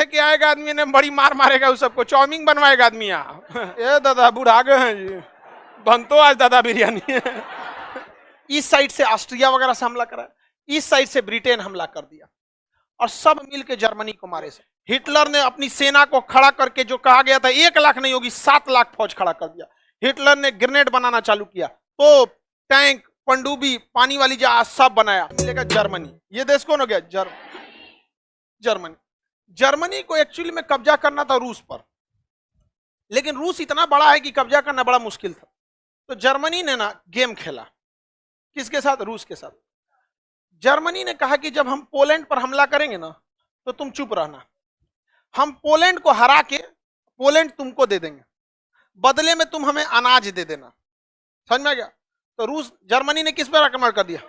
लेके आएगा आदमी ने, बड़ी मार मारेगा उस सबको, चाउमीन बनवाएगा आदमी यहाँ। ये दादा बुढ़ा गए हैं जी, बन तो आज दादा बिरयानी है। इस साइड से ऑस्ट्रिया वगैरह से हमला करा, इस साइड से ब्रिटेन हमला कर दिया, और सब मिलके जर्मनी को मारे से। हिटलर ने अपनी सेना को खड़ा करके, जो कहा गया था 1 लाख नहीं होगी 7 लाख फौज खड़ा कर दिया। हिटलर ने ग्रेनेड बनाना चालू किया, तो टैंक, पनडुब्बी, पानी वाली जहाज सब बनाया। मिलेगा जर्मनी। ये देश कौन हो गया? जर्मनी। जर्मनी को एक्चुअली में कब्जा करना था रूस पर, लेकिन रूस इतना बड़ा है कि कब्जा करना बड़ा मुश्किल था। तो जर्मनी ने ना गेम खेला, किसके साथ? रूस के साथ। जर्मनी ने कहा कि जब हम पोलैंड पर हमला करेंगे ना, तो तुम चुप रहना, हम पोलैंड को हरा के पोलैंड तुमको दे देंगे, बदले में तुम हमें अनाज दे देना। समझ में आ गया? तो जर्मनी ने किस पर आक्रमण कर दिया?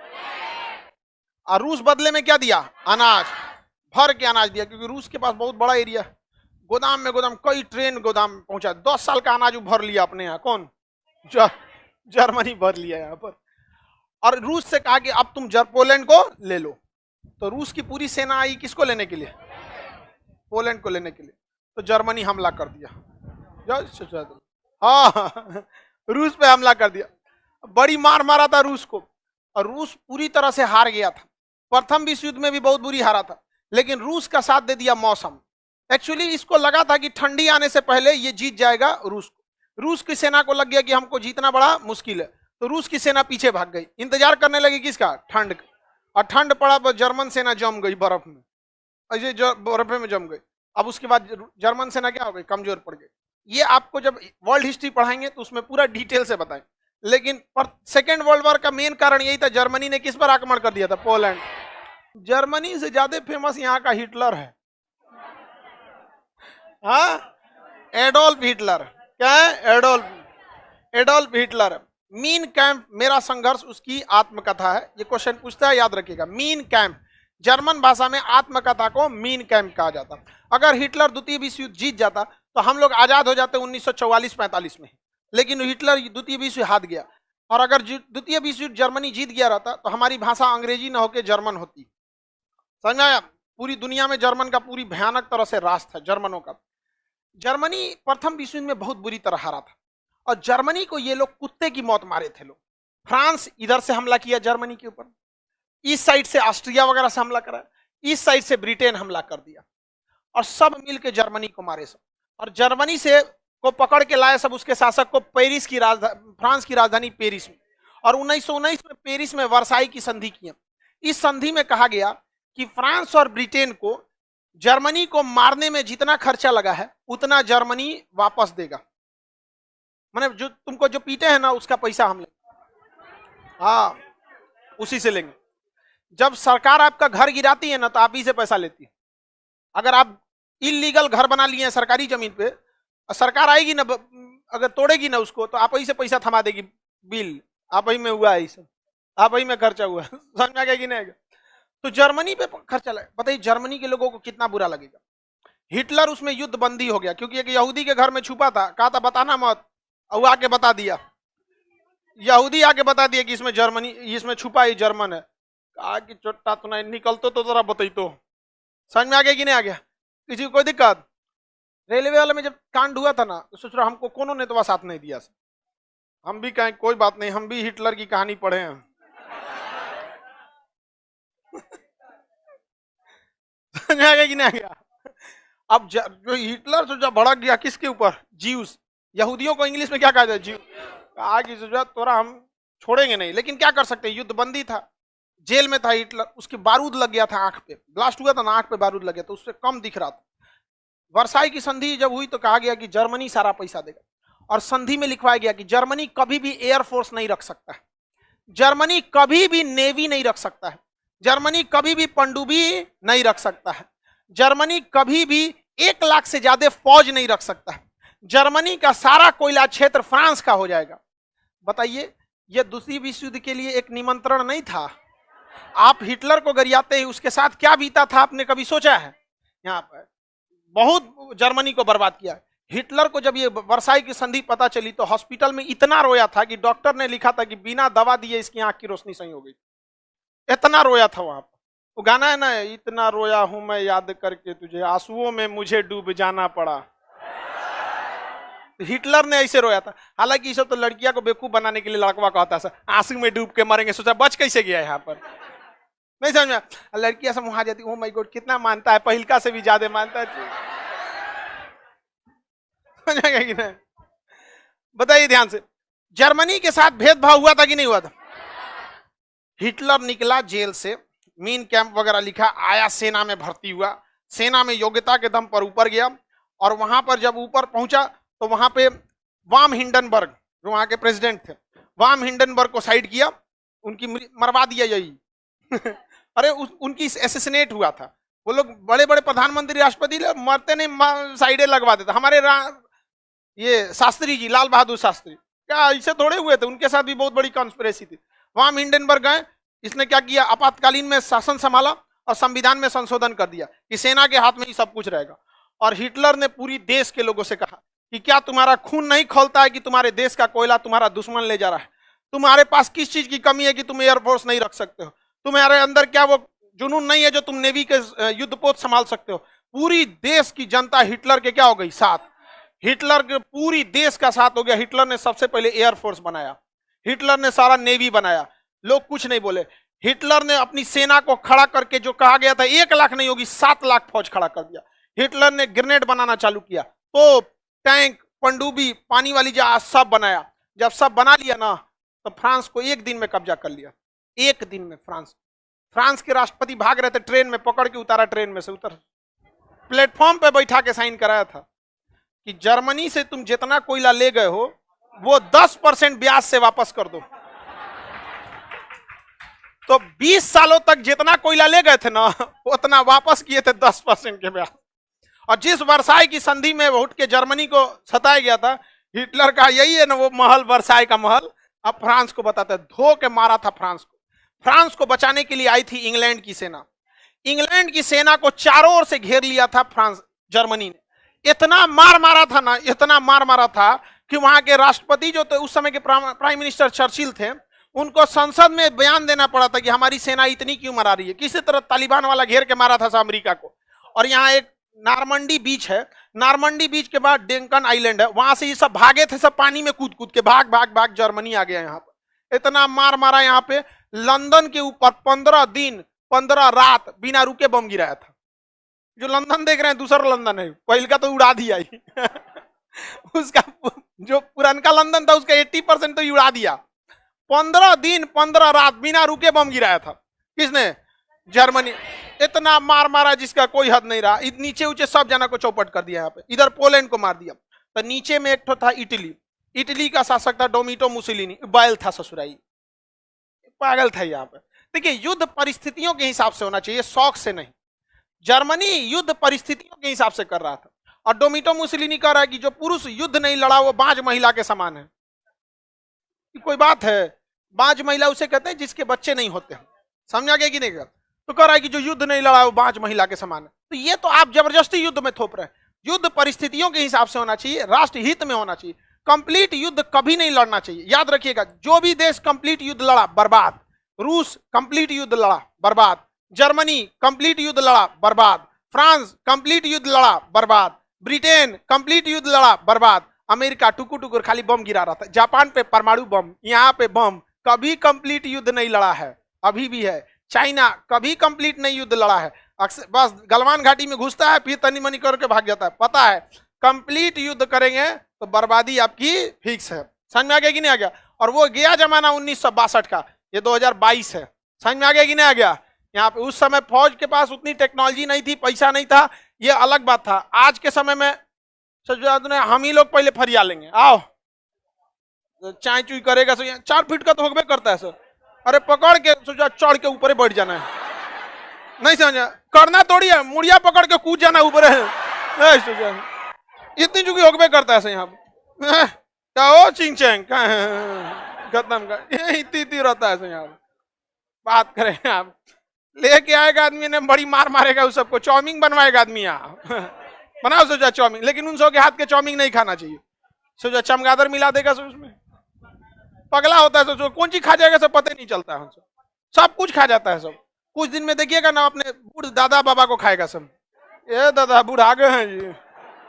और रूस बदले में क्या दिया? अनाज, भर के अनाज दिया, क्योंकि रूस के पास बहुत बड़ा एरिया, गोदाम में गोदाम, कई ट्रेन गोदाम पहुंचा, 10 साल का अनाज भर लिया अपने यहाँ। कौन? जर्मनी भर लिया यहाँ पर। और रूस से कहा कि अब तुम पोलैंड को ले लो। तो रूस की पूरी सेना आई किसको लेने के लिए? पोलैंड को लेने के लिए। तो जर्मनी हमला कर दिया, हाँ, रूस पे हमला कर दिया, बड़ी मार मारा था रूस को, और रूस पूरी तरह से हार गया था। प्रथम विश्व युद्ध में भी बहुत बुरी हारा था, लेकिन रूस का साथ दे दिया मौसम। एक्चुअली इसको लगा था कि ठंडी आने से पहले ये जीत जाएगा रूस को। रूस की सेना को लग गया कि हमको जीतना बड़ा मुश्किल है, तो रूस की सेना पीछे भाग गई, इंतजार करने लगी किसका? ठंड का। और ठंड पड़ा तो जर्मन सेना जम गई बर्फ में, ऐसे बर्फ में जम गई। अब उसके बाद जर्मन सेना क्या हो गई? कमजोर पड़ गई। ये आपको जब वर्ल्ड हिस्ट्री पढ़ाएंगे तो उसमें पूरा डिटेल से बताएं। लेकिन सेकेंड वर्ल्ड वॉर का मेन कारण यही था, जर्मनी ने किस पर आक्रमण कर दिया था? पोलैंड। जर्मनी से ज्यादा फेमस यहाँ का हिटलर है, हाँ, एडोल्फ हिटलर। क्या है? Adolf Hitler. मीन कैंप, मेरा संघर्ष, उसकी आत्मकथा है। ये क्वेश्चन पूछता है, याद रखिएगा। मीन कैंप, जर्मन भाषा में आत्मकथा को मीन कैंप कहा जाता। अगर हिटलर द्वितीय विश्व युद्ध जीत जाता तो हम लोग आजाद हो जाते 1944-45 में, लेकिन हिटलर द्वितीय विश्व हार गया। और अगर द्वितीय विश्व युद्ध जर्मनी जीत गया रहता तो हमारी भाषा अंग्रेजी न होकर जर्मन होती। समझ आया? पूरी दुनिया में जर्मन का पूरी भयानक तरह से राज था जर्मनों का। जर्मनी प्रथम विश्व युद्ध में बहुत बुरी तरह हारा था, और जर्मनी को ये लोग कुत्ते की मौत मारे थे लोग। फ्रांस इधर से हमला किया जर्मनी के ऊपर, इस साइड से ऑस्ट्रिया वगैरह से हमला करा, इस साइड से ब्रिटेन हमला कर दिया, और सब मिलके जर्मनी को मारे सब। और जर्मनी से को पकड़ के लाए सब उसके शासक को पेरिस की राजधानी, फ्रांस की राजधानी पेरिस में। और 1919 में पेरिस में वर्साई की संधि की। इस संधि में कहा गया कि फ्रांस और ब्रिटेन को जर्मनी को मारने में जितना खर्चा लगा है उतना जर्मनी वापस देगा। माने जो तुमको जो पीटे हैं ना, उसका पैसा हम लेंगे, हाँ, उसी से लेंगे। जब सरकार आपका घर गिराती है ना, तो आप ही से पैसा लेती है। अगर आप इलीगल घर बना लिए हैं सरकारी जमीन पे, सरकार आएगी ना, अगर तोड़ेगी ना उसको, तो आप ही से पैसा थमा देगी। बिल आप ही में हुआ है, सब आप ही में खर्चा हुआ है। समझ में आ गया कि नहीं आएगा? तो जर्मनी पे खर्चा लगा। बताइए जर्मनी के लोगों को कितना बुरा लगेगा। हिटलर उसमें युद्ध बंदी हो गया, क्योंकि एक यहूदी के घर में छुपा था, कहा था बताना मत, और आके बता दिया, यहूदी आके बता दिया कि इसमें जर्मनी, इसमें छुपा ही जर्मन है। कहा कि चोट्टा तो नहीं निकलतो तो जरा बताई। तो समझ में आ गया कि नहीं आ गया? किसी को कोई दिक्कत? रेलवे वाले में जब कांड हुआ था ना, तो सोच रहा हमको कोनो ने तो साथ नहीं दिया, हम भी कहें कोई बात नहीं, हम भी हिटलर की कहानी पढ़े हैं। समझ में आ गया कि नहीं आ गया? अब जो हिटलर जो जब भड़क गया किसके ऊपर? ज्यूस, यहूदियों को इंग्लिश में क्या कहा जाए? ज्यू। कहा कि तोरा हम छोड़ेंगे नहीं, लेकिन क्या कर सकते, युद्ध बंदी था, जेल में था हिटलर, उसके बारूद लग गया था आंख पे, ब्लास्ट हुआ था ना, आंख पे बारूद लग गया, तो उससे कम दिख रहा था। वर्साई की संधि जब हुई तो कहा गया कि जर्मनी सारा पैसा देगा, और संधि में लिखवाया गया कि जर्मनी कभी भी एयरफोर्स नहीं रख सकता है, जर्मनी कभी भी नेवी नहीं रख सकता है, जर्मनी कभी भी पनडुब्बी नहीं रख सकता है, जर्मनी कभी भी 1 लाख से ज्यादा फौज नहीं रख सकता है, जर्मनी का सारा कोयला क्षेत्र फ्रांस का हो जाएगा। बताइए, यह दूसरी विश्व युद्ध के लिए एक निमंत्रण नहीं था? आप हिटलर को गरियाते ही उसके साथ क्या बीता था, आपने कभी सोचा है? यहाँ पर बहुत जर्मनी को बर्बाद किया। हिटलर को जब ये वर्साई की संधि पता चली तो हॉस्पिटल में इतना रोया था कि डॉक्टर ने लिखा था कि बिना दवा दिए इसकी आंख की रोशनी सही हो गई, इतना रोया था वहां पर। वो गाना है ना, इतना रोया हूं मैं याद करके तुझे, आंसुओं में मुझे डूब जाना पड़ा। हिटलर ने ऐसे रोया था। हालांकि ये सब तो लड़कियां को बेवकूफ बनाने के लिए लड़कवा कहता है, आंसू में डूब के मरेंगे। सोचा बच कैसे गया यहाँ पर, नहीं समझ में। लड़कियां सब वहां जाती, ओ माय गॉड कितना मानता है, पहिलका से भी ज्यादा मानता है। कि नहीं? बताइए ध्यान से, जर्मनी के साथ भेदभाव हुआ था कि नहीं हुआ था? हिटलर निकला जेल से, मीन कैंप वगैरह लिखा, आया सेना में भर्ती हुआ, सेना में योग्यता के दम पर ऊपर गया, और वहां पर जब ऊपर पहुंचा तो वहां पे वाम हिंडनबर्ग जो वहां के प्रेसिडेंट थे, वाम हिंडनबर्ग को साइड किया, उनकी मरवा दिया यही। अरे उनकी एसेसिनेट हुआ था। वो लोग बड़े बड़े प्रधानमंत्री राष्ट्रपति मरते नहीं, साइडे लगवा देते। हमारे ये शास्त्री जी, लाल बहादुर शास्त्री, क्या ऐसे थोड़े हुए थे, उनके साथ भी बहुत बड़ी कॉन्स्पिरेसी थी। वाम हिंडनबर्ग गए, इसने क्या किया, आपातकालीन में शासन संभाला और संविधान में संशोधन कर दिया कि सेना के हाथ में ही सब कुछ रहेगा। और हिटलर ने पूरी देश के लोगों से कहा कि क्या तुम्हारा खून नहीं खौलता है कि तुम्हारे देश का कोयला तुम्हारा दुश्मन ले जा रहा है? तुम्हारे पास किस चीज की कमी है कि तुम एयरफोर्स नहीं रख सकते हो? तुम्हारे अंदर क्या वो जुनून नहीं है जो तुम नेवी के युद्धपोत संभाल सकते हो? पूरी देश की जनता हिटलर के क्या हो गई, साथ। हिटलर के पूरी देश का साथ हो गया। हिटलर ने सबसे पहले एयरफोर्स बनाया, हिटलर ने सारा नेवी बनाया, लोग कुछ नहीं बोले। हिटलर ने अपनी सेना को खड़ा करके, जो कहा गया था 1 लाख नहीं होगी, 7 लाख फौज खड़ा कर दिया। हिटलर ने ग्रेनेड बनाना चालू किया, तोप, टैंक, पनडुब्बी, पानी वाली जहाज सब बनाया। जब सब बना लिया ना, तो फ्रांस को 1 दिन में कब्जा कर लिया। 1 दिन में फ्रांस के राष्ट्रपति भाग रहे थे, ट्रेन में पकड़ के उतारा, ट्रेन में से उतर, प्लेटफॉर्म पे बैठा के साइन कराया था कि जर्मनी से तुम जितना कोयला ले गए हो वो 10% ब्याज से वापस कर दो। तो 20 सालों तक जितना कोयला ले गए थे ना, उतना वापस किए थे 10% के ब्याज। और जिस वर्साई की संधि में उठ के जर्मनी को सताया गया था, हिटलर का यही है ना वो महल, वर्साई का महल, अब फ्रांस को बताता है, धो के मारा था फ्रांस को। फ्रांस को बचाने के लिए आई थी इंग्लैंड की सेना। इंग्लैंड की सेना को चारों ओर से घेर लिया था जर्मनी ने। इतना मार मारा था ना, इतना मार मारा था कि वहां के राष्ट्रपति जो थे उस समय के प्राइम मिनिस्टर चर्चिल थे, उनको संसद में बयान देना पड़ा था कि हमारी सेना इतनी क्यों मरा रही है। किसी तरह तालिबान वाला घेर के मारा था अमेरिका को। और यहाँ एक नारमंडी बीच है, नारमंडी बीच के बाद डेंकन आइलैंड है, वहां से ये सब भागे थे, सब पानी में कूद कूद के भाग भाग भाग जर्मनी आ गया। यहाँ पर इतना मार मारा, यहाँ पे लंदन के ऊपर 15 दिन 15 रात बिना रुके बम गिराया था। जो लंदन देख रहे हैं दूसरा लंदन है, पहले का तो उड़ा दिया ही। उसका जो पुरानका लंदन था उसका 80% तो उड़ा दिया। 15 दिन 15 रात बिना रुके बम गिराया था। किसने? जर्मनी। इतना मार मारा जिसका कोई हद नहीं रहा। नीचे ऊंचे सब जना को चौपट कर दिया। यहाँ पे इधर पोलैंड को मार दिया। तो नीचे में एक तो था इटली, इटली का शासक था डोमिटो मुसोलिनी, बैल था ससुराई, पागल था। यहाँ पे देखिए, युद्ध परिस्थितियों के हिसाब से होना चाहिए, शौक से नहीं। जर्मनी युद्ध परिस्थितियों के हिसाब से कर रहा था। और डोमिटो मुसोलिनी कह रहा है कि जो पुरुष युद्ध नहीं लड़ा वो बांझ महिला के समान है। कोई बात है? बांझ महिला उसे कहते हैं जिसके बच्चे नहीं होते हैं। समझा गया कि नहीं? तो कह रहा है कि जो युद्ध नहीं लड़ा वो बांझ महिला के समान है। तो ये तो आप जबरदस्ती युद्ध में थोप रहे हैं। युद्ध परिस्थितियों के हिसाब से होना चाहिए, राष्ट्र हित में होना चाहिए। कंप्लीट युद्ध कभी नहीं लड़ना चाहिए। याद रखिएगा, जो भी देश कंप्लीट युद्ध लड़ा बर्बाद। रूस कंप्लीट युद्ध लड़ा बर्बाद, जर्मनी कंप्लीट युद्ध लड़ा बर्बाद, फ्रांस कंप्लीट युद्ध लड़ा बर्बाद, ब्रिटेन कंप्लीट युद्ध लड़ा बर्बाद, अमेरिका टुकुर टुकुर खाली बम गिरा रहा था, जापान पे परमाणु बम, यहाँ पे बम, कभी कंप्लीट युद्ध नहीं लड़ा है, अभी भी है। चाइना कभी कंप्लीट नहीं युद्ध लड़ा है, अक्सर बस गलवान घाटी में घुसता है, फिर तनी मनी करके भाग जाता है। पता है कंप्लीट युद्ध करेंगे तो बर्बादी आपकी फिक्स है। समझ में आ गया कि नहीं आ गया? और वो गया जमाना 1962 का, ये 2022 है। समझ में आ गया कि नहीं आ गया? यहाँ पे उस समय फौज के पास उतनी टेक्नोलॉजी नहीं थी, पैसा नहीं था, ये अलग बात था। आज के समय में हम ही लोग पहले फरिया लेंगे, आओ चाय चुई करेगा, 4 फीट का तो होबे करता है सर। अरे पकड़ के सोचा चढ़ के ऊपर बैठ जाना है, नहीं समझा? करना थोड़ी है, मुड़िया पकड़ के कूद जाना ऊपर है, इतनी चुकी होबे करता है यहाँ पे। क्या हो चिंग चैंग खत्म कर, इतनी रहता है यहाँ पे। बात करें आप, लेके आएगा आदमी ने, बड़ी मार मारेगा उस सबको, चाउमीन बनवाएगा आदमी यहाँ। बनाओ सोचा चाउमीन, लेकिन उन सब के हाथ के चाउमीन नहीं खाना चाहिए। सोचा चमगादड़ मिला देगा सब उसमें, पगला होता है। सोचो कौन चीज खा जाएगा सब पता नहीं चलता है, सब कुछ खा जाता है सब। कुछ दिन में देखिएगा ना अपने बूढ़ दादा बाबा को खाएगा सब। ये दादा बूढ़ा गए हैं जी,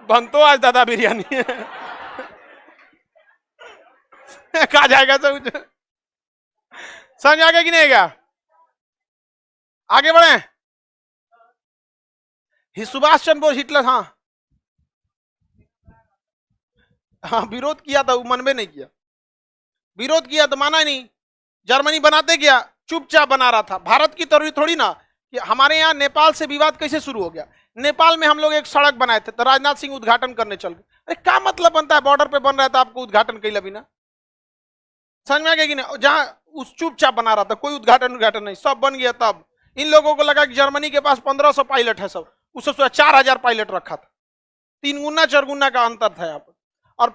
बनतो आज दादा बिरयानी है। खा जाएगा सब। समझ आ गया कि नहीं गया? आगे बढ़े। सुभाष चंद्र बोस, हिटलर, हाँ हाँ विरोध किया था, मन में नहीं किया। विरोध किया तो माना नहीं। जर्मनी बनाते गया, चुपचाप बना रहा था। भारत की तरह थोड़ी ना कि हमारे यहाँ नेपाल से विवाद कैसे शुरू हो गया। नेपाल में हम लोग एक सड़क बनाए थे तो राजनाथ सिंह उद्घाटन करने चल गए। अरे क्या मतलब बनता है, बॉर्डर पे बन रहा था आपको उद्घाटन कैला बिना? समझ में आ गया कि नहीं? जहां उस चुपचाप बना रहा था, कोई उद्घाटन नहीं, सब बन गया। तब इन लोगों को लगा कि जर्मनी के पास 1500 पायलट है, सब उससे 4000 पायलट रखा था। 3 गुना 4 गुना का अंतर था यहाँ पर। और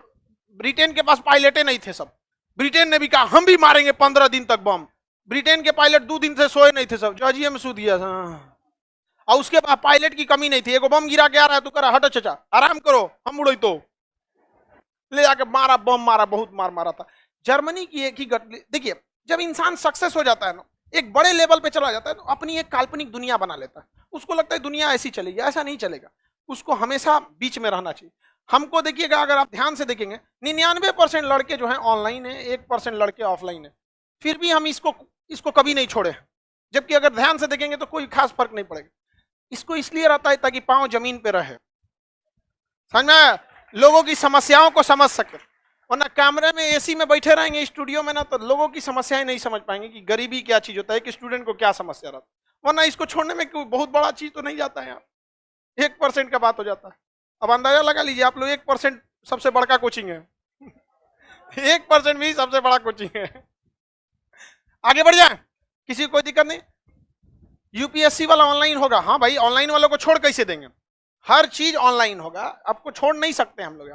ब्रिटेन के पास पायलटे नहीं थे सब। ब्रिटेन ने भी कहा हम भी मारेंगे 15 दिन तक बम। ब्रिटेन के पायलट 2 दिन से सोए नहीं थे सब, जजिए में सो दिया। और उसके बाद पायलट की कमी नहीं थी। एगो बम गिरा के आ रहा है तो करा हटो चचा आराम करो हम उड़े, तो ले जाके मारा, बम मारा, बहुत मार मारा था। जर्मनी की एक ही देखिए, जब इंसान सक्सेस हो जाता है ना, एक बड़े लेवल पे चला जाता है तो अपनी एक काल्पनिक दुनिया बना लेता है। उसको लगता है दुनिया ऐसी चलेगी, ऐसा नहीं चलेगा। उसको हमेशा बीच में रहना चाहिए। हमको देखिएगा, अगर आप ध्यान से देखेंगे 99% लड़के जो हैं ऑनलाइन है, 1% लड़के ऑफलाइन है। फिर भी हम इसको कभी नहीं छोड़े। जबकि अगर ध्यान से देखेंगे तो कोई खास फर्क नहीं पड़ेगा। इसको इसलिए रहता है ताकि पांव जमीन पे रहे, समझ में, लोगों की समस्याओं को समझ सके। वरना कैमरे में एसी में बैठे रहेंगे स्टूडियो में ना, तो लोगों की समस्याएं नहीं समझ पाएंगे कि गरीबी क्या चीज होता है, कि स्टूडेंट को क्या समस्या रहता है। वरना इसको छोड़ने में कोई बहुत बड़ा चीज तो नहीं जाता है यार, 1% का बात हो जाता है। अब अंदाजा लगा लीजिए आप लोग, 1% सबसे बड़का कोचिंग है। 1% भी सबसे बड़ा कोचिंग है। आगे बढ़ जाए, किसी को कोई दिक्कत नहीं। यूपीएससी वाला ऑनलाइन होगा, हाँ भाई ऑनलाइन वालों को छोड़ कैसे देंगे? हर चीज ऑनलाइन होगा, आपको छोड़ नहीं सकते हम लोग।